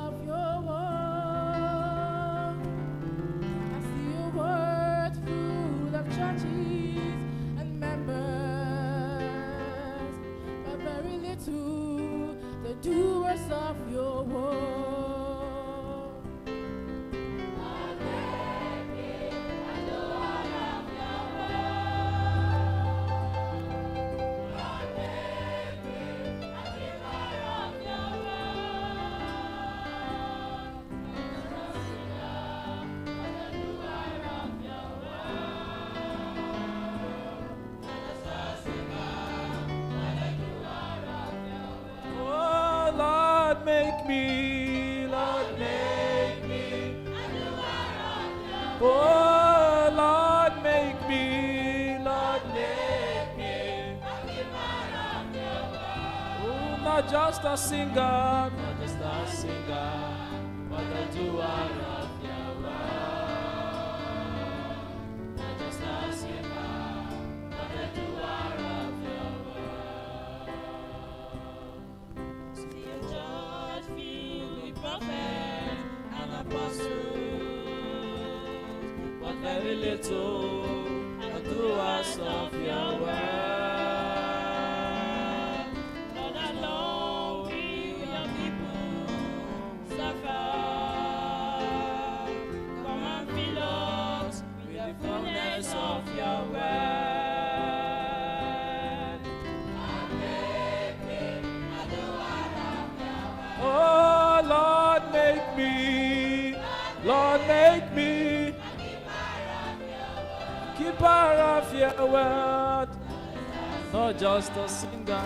of your word. I see your word full of churches and members, but very little the doers of your word. Oh, Lord, make me, Lord, make me. Oh, Lord, make me, Lord, make me. Oh, not just a singer, not just a singer, but a doer of your word. Not just a singer, but a doer of your word. See a church filled with prophets and apostles, But very little are doers of your word. Lord, alone will your people suffer. Come and fill us with the fullness of your word. Oh, Lord, make me, Lord, make me keeper of your word, not just a singer.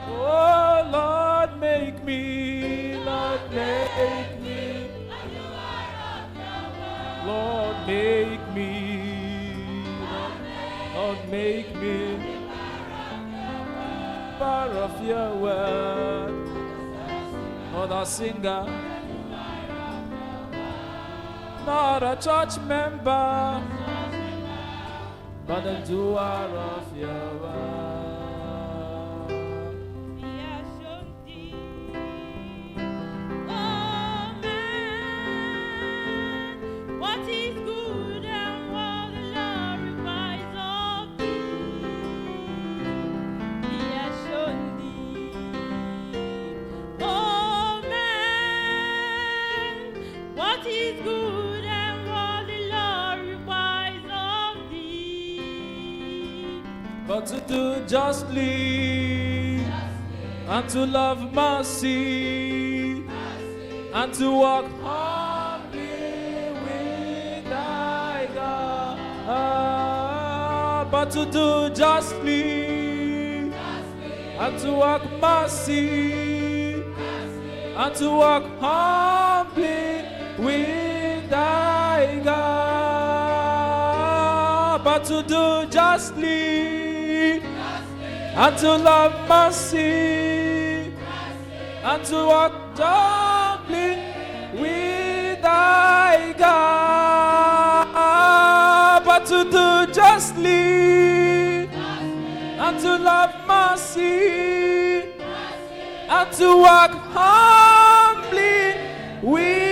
Oh, Lord, make me, Lord, make me. Lord, make me, Lord, make me part of your word, not a singer, not a church member, but a doer of your word. He has shown thee, oh man, what is good and what the Lord requires of thee. He has shown thee, oh man, what is good and what the Lord requires of thee. But to do justly and to love mercy and to walk humbly with thy God. But to do justly and to walk mercy and to walk humbly with thy God. But to do justly and to love mercy and to walk humbly with thy God. But to do justly and to love mercy and to walk humbly with